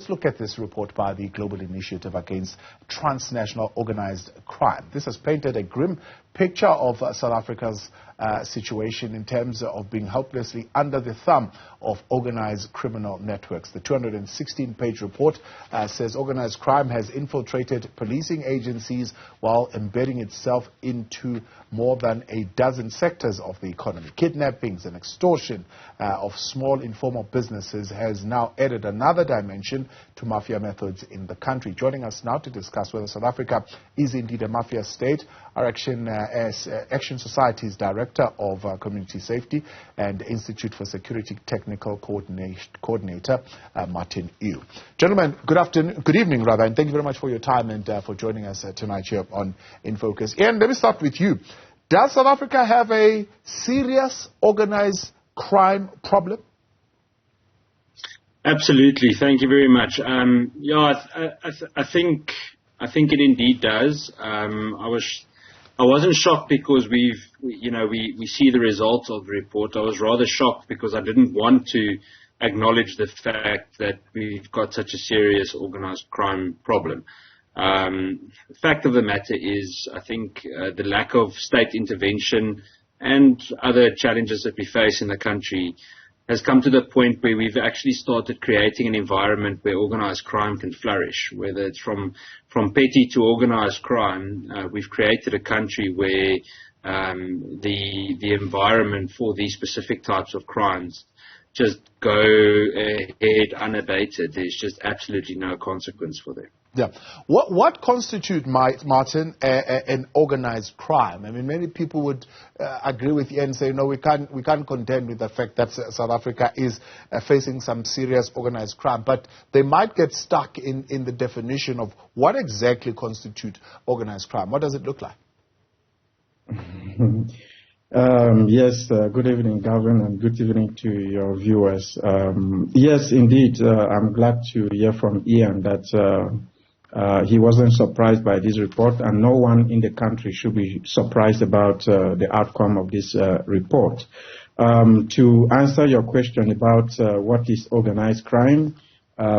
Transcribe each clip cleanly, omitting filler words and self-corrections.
let's look at this report by the Global Initiative Against Transnational Organized Crime. This has painted a grim picture of South Africa's situation in terms of being helplessly under the thumb of organized criminal networks. The 216-page report says organized crime has infiltrated policing agencies while embedding itself into more than a dozen sectors of the economy. Kidnappings and extortion of small informal businesses has now added another dimension to mafia methods in the country. Joining us now to discuss whether South Africa is indeed a mafia state, our Action Society's Director of Community Safety and Institute for Security Technical Coordinator, Martin Ewi. Gentlemen, good evening, and thank you very much for your time and for joining us tonight here on In Focus. Ian, let me start with you. Does South Africa have a serious organized crime problem? Absolutely. Thank you very much. I think it indeed does. I wasn't shocked because we see the results of the report. I was rather shocked because I didn't want to acknowledge the fact that we've got such a serious organized crime problem. The fact of the matter is, I think the lack of state intervention and other challenges that we face in the country has come to the point where we've actually started creating an environment where organized crime can flourish. Whether it's from petty to organized crime, we've created a country where the environment for these specific types of crimes just go ahead unabated. There's just absolutely no consequence for them. Yeah. What constitutes, Martin, an organized crime? I mean, many people would agree with you and say, no, we can't contend with the fact that South Africa is facing some serious organized crime, but they might get stuck in the definition of what exactly constitutes organized crime. What does it look like? Yes, good evening, Gavin, and good evening to your viewers. Yes, indeed, I'm glad to hear from Ian that he wasn't surprised by this report, and no one in the country should be surprised about the outcome of this report. To answer your question about what is organized crime,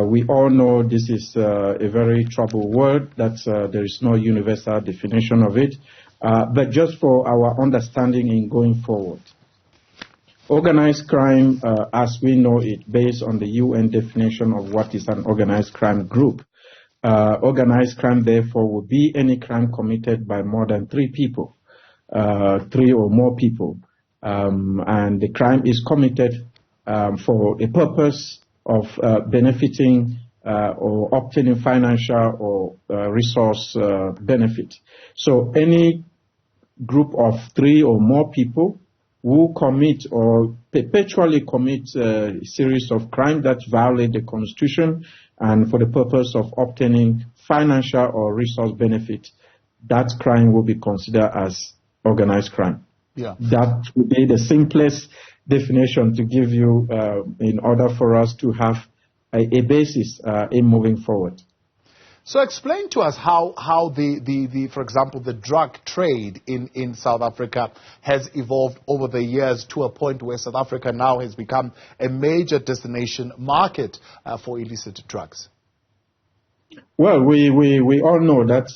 we all know this is a very troubled word, that there is no universal definition of it. But just for our understanding in going forward, organized crime, as we know it, based on the UN definition of what is an organized crime group, organized crime, therefore, would be any crime committed by more than three people, three or more people. And the crime is committed for a purpose of benefiting or obtaining financial or resource benefit. So any group of three or more people who commit or perpetually commit a series of crimes that violate the Constitution and for the purpose of obtaining financial or resource benefit, that crime will be considered as organized crime. Yeah. That would be the simplest definition to give you in order for us to have a basis in moving forward. So explain to us how for example, the drug trade in South Africa has evolved over the years to a point where South Africa now has become a major destination market for illicit drugs. Well, we all know that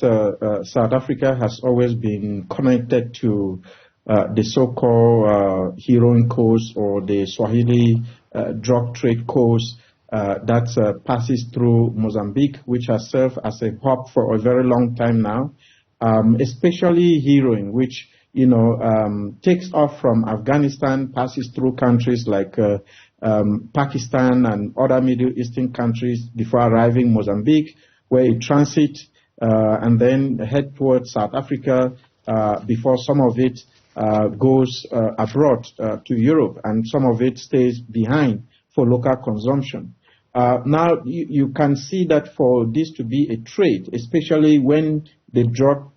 South Africa has always been connected to the so-called heroin coast or the Swahili drug trade coast. That passes through Mozambique, which has served as a hub for a very long time now, especially heroin, which, takes off from Afghanistan, passes through countries like Pakistan and other Middle Eastern countries before arriving Mozambique, where it transits and then head towards South Africa before some of it goes abroad to Europe, and some of it stays behind for local consumption. Now, you can see that for this to be a trade, especially when the drug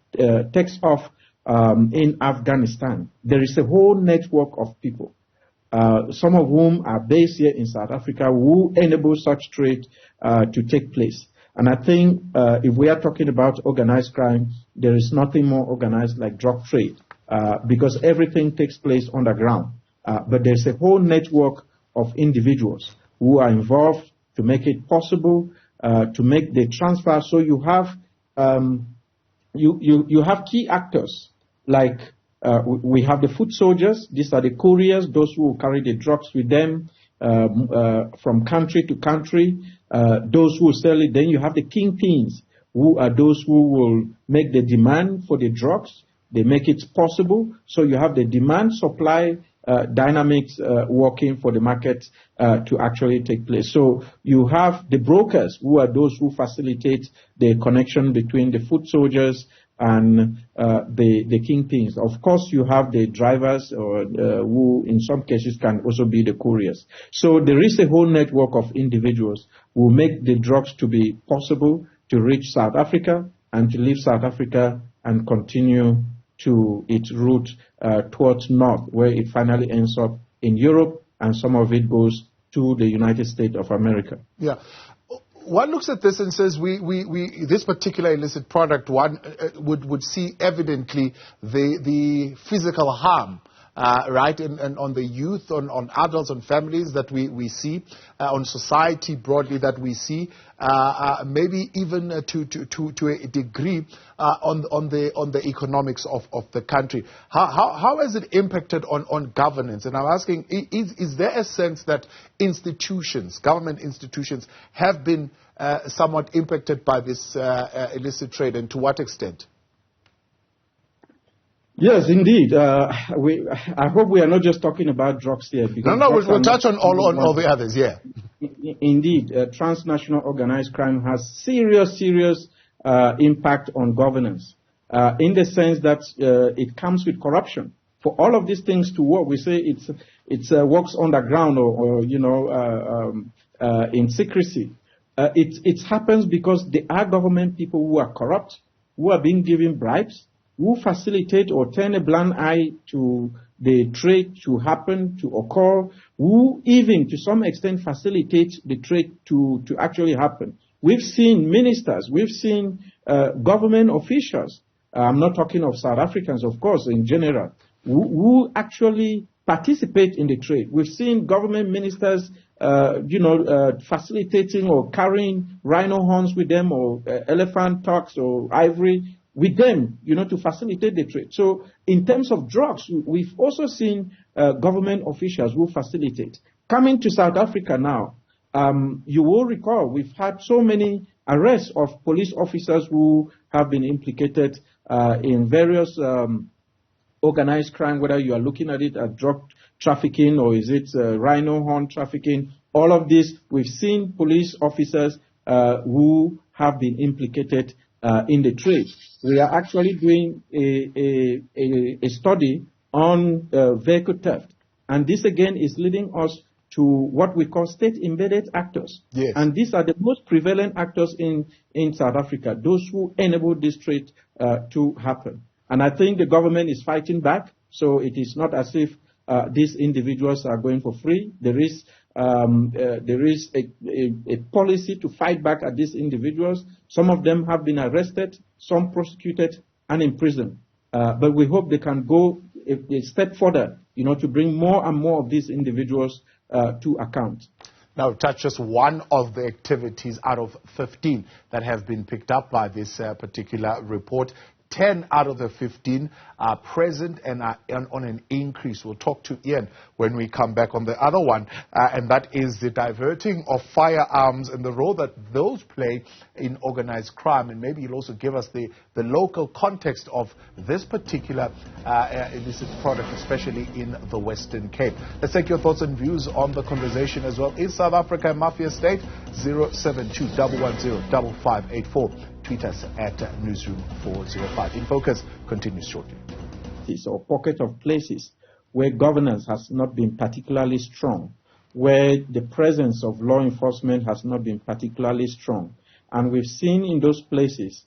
takes off in Afghanistan, there is a whole network of people, some of whom are based here in South Africa, who enable such trade to take place. And I think if we are talking about organized crime, there is nothing more organized like drug trade, because everything takes place underground. But there's a whole network of individuals who are involved to make it possible to make the transfer. So you have you have key actors like we have the foot soldiers. These are the couriers, those who carry the drugs with them from country to country. Those who sell it. Then you have the kingpins, who are those who will make the demand for the drugs. They make it possible. So you have the demand-supply dynamics working for the market to actually take place. So you have the brokers, who are those who facilitate the connection between the foot soldiers and the kingpins. Of course, you have the drivers, or who in some cases can also be the couriers. So there is a whole network of individuals who make the drugs to be possible to reach South Africa and to leave South Africa and continue to its route towards north, where it finally ends up in Europe, and some of it goes to the United States of America. Yeah. One looks at this and says this particular illicit product would see evidently the physical harm, right, and on the youth, on adults, on families that we see, on society broadly that we see, maybe even to a degree on the economics of the country. How has it impacted on governance? And I'm asking, is there a sense that institutions, government institutions, have been somewhat impacted by this illicit trade, and to what extent? Yes, indeed. I hope we are not just talking about drugs here. No, we'll touch on all the others, yeah. Indeed, transnational organized crime has serious impact on governance, in the sense that it comes with corruption. For all of these things to work, we say it's works underground or in secrecy. It happens because there are government people who are corrupt, who are being given bribes, who facilitate or turn a blind eye to the trade to happen, to occur, who even to some extent facilitate the trade to actually happen. We've seen ministers, we've seen government officials, I'm not talking of South Africans, of course, in general, who actually participate in the trade. We've seen government ministers facilitating or carrying rhino horns with them, or elephant tucks or ivory with them, to facilitate the trade. So in terms of drugs, we've also seen government officials who facilitate. Coming to South Africa now, you will recall we've had so many arrests of police officers who have been implicated in various organized crime, whether you are looking at it as drug trafficking or is it rhino horn trafficking. All of this, we've seen police officers who have been implicated in the trade. We are actually doing a study on vehicle theft. And this again is leading us to what we call state-embedded actors. Yes. And these are the most prevalent actors in South Africa, those who enable this trade to happen. And I think the government is fighting back. So it is not as if these individuals are going for free. There is a policy to fight back at these individuals. Some of them have been arrested, some prosecuted and imprisoned. But we hope they can go a step further, to bring more and more of these individuals to account. Now, touch just one of the activities out of 15 that have been picked up by this particular report. 10 out of the 15 are present and are on an increase. We'll talk to Ian when we come back on the other one, and that is the diverting of firearms and the role that those play in organized crime. And maybe you'll also give us the local context of this particular illicit product, especially in the Western Cape. Let's take your thoughts and views on the conversation as well. Is South Africa a mafia state? 072-110-5584. Tweet us at Newzroom405. In Focus continues shortly. Or pocket of places where governance has not been particularly strong, where the presence of law enforcement has not been particularly strong. And we've seen in those places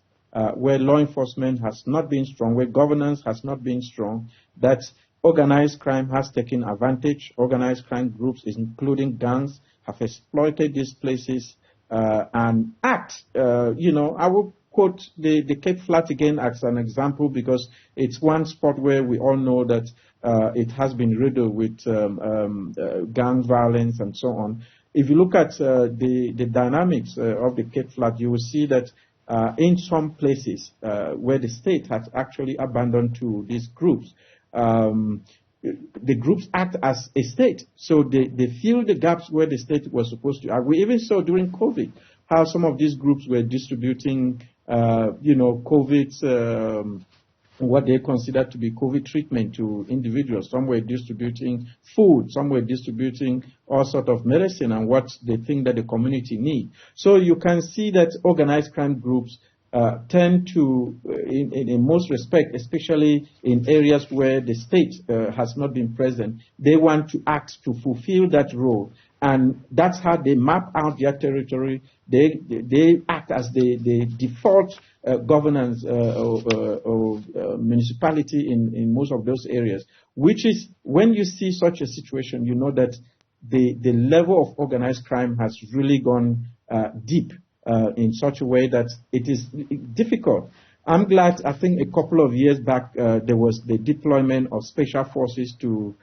where law enforcement has not been strong, where governance has not been strong, that organized crime has taken advantage. Organized crime groups, including gangs, have exploited these places and act. I will quote the Cape Flat again as an example, because it's one spot where we all know that it has been riddled with gang violence and so on. if you look at the dynamics of the Cape flood, you will see that in some places where the state has actually abandoned to these groups, the groups act as a state. So they fill the gaps where the state was supposed to act. We even saw during COVID how some of these groups were distributing, COVID, what they consider to be COVID treatment to individuals. Some were distributing food, some were distributing all sort of medicine and what they think that the community need. So you can see that organized crime groups tend to, in most respect, especially in areas where the state has not been present, they want to act to fulfill that role. And that's how they map out their territory. They act as the default governance or municipality in most of those areas, which is, when you see such a situation, you know that the level of organized crime has really gone deep in such a way that it is difficult. I'm glad, I think a couple of years back, there was the deployment of special forces to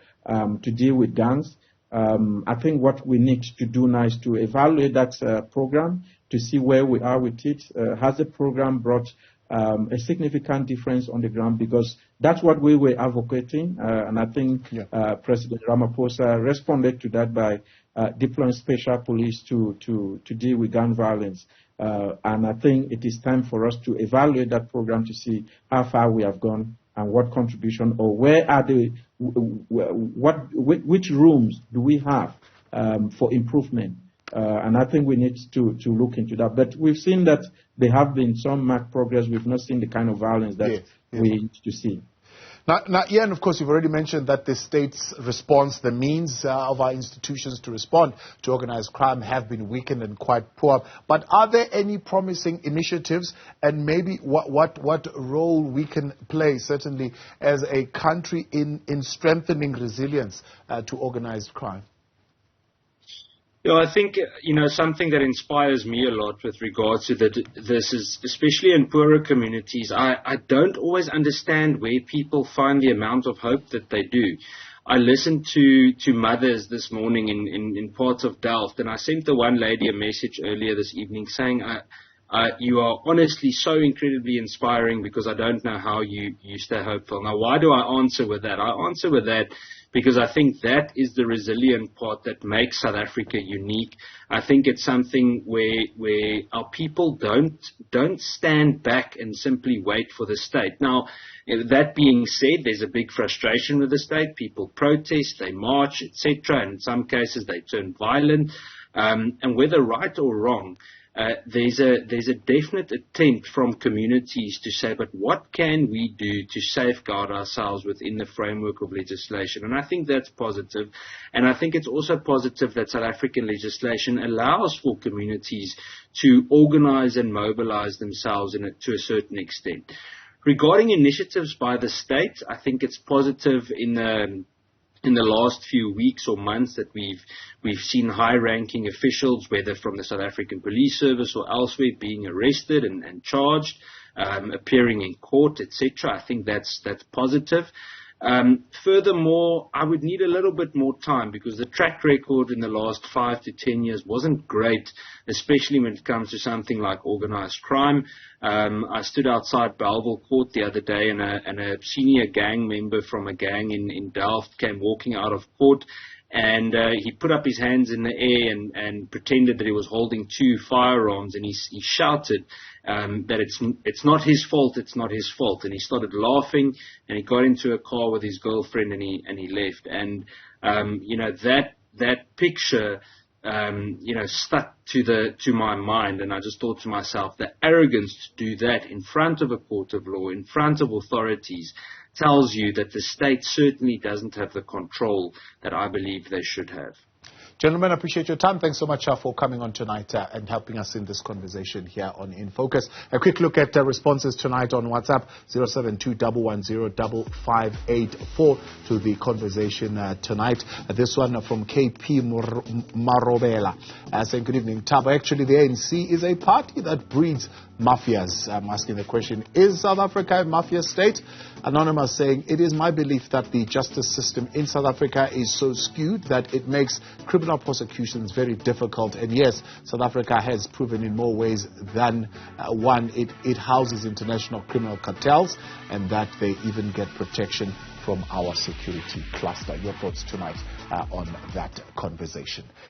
deal with gangs. I think what we need to do now is to evaluate that program to see where we are with it. Has the program brought a significant difference on the ground? Because that's what we were advocating, and I think President Ramaphosa responded to that by deploying special police to deal with gun violence. And I think it is time for us to evaluate that program to see how far we have gone and what contribution, or where are which rooms do we have for improvement. And I think we need to look into that. But we've seen that there have been some marked progress. We've not seen the kind of violence that we need to see. Now, Ian, of course, you've already mentioned that the state's response, the means of our institutions to respond to organized crime have been weakened and quite poor. But are there any promising initiatives, and maybe what role we can play, certainly as a country, in strengthening resilience to organized crime? I think, something that inspires me a lot with regards to this is, especially in poorer communities, I don't always understand where people find the amount of hope that they do. I listened to mothers this morning in parts of Delft, and I sent the one lady a message earlier this evening saying, you are honestly so incredibly inspiring, because I don't know how you stay hopeful. Now, why do I answer with that? I answer with that because I think that is the resilient part that makes South Africa unique. I think it's something where our people don't stand back and simply wait for the state. Now, that being said, there's a big frustration with the state. People protest, they march, etc., and in some cases they turn violent. And whether right or wrong, there's a definite attempt from communities to say, but what can we do to safeguard ourselves within the framework of legislation? And I think that's positive. And I think it's also positive that South African legislation allows for communities to organize and mobilize themselves to a certain extent. Regarding initiatives by the state, I think it's positive in the last few weeks or months that we've seen high-ranking officials, whether from the South African Police Service or elsewhere, being arrested and charged, appearing in court, etc. I think that's positive. Furthermore, I would need a little bit more time, because the track record in the last 5 to 10 years wasn't great, especially when it comes to something like organized crime. I stood outside Belleville Court the other day, and a senior gang member from a gang in Delft came walking out of court, and he put up his hands in the air and pretended that he was holding 2 firearms, and he shouted that it's not his fault, it's not his fault. And he started laughing, and he got into a car with his girlfriend, and he left. And that picture stuck to my mind, and I just thought to myself, the arrogance to do that in front of a court of law, in front of authorities, tells you that the state certainly doesn't have the control that I believe they should have. Gentlemen, I appreciate your time. Thanks so much for coming on tonight and helping us in this conversation here on In Focus. A quick look at responses tonight on WhatsApp, 07211055884 to the conversation tonight. This one from KP Marobela saying, good evening, Tabo. Actually, the ANC is a party that breeds mafias. I'm asking the question, is South Africa a mafia state? Anonymous saying, it is my belief that the justice system in South Africa is so skewed that it makes criminal prosecutions very difficult. And yes, South Africa has proven in more ways than one. It houses international criminal cartels, and that they even get protection from our security cluster. Your thoughts tonight on that conversation.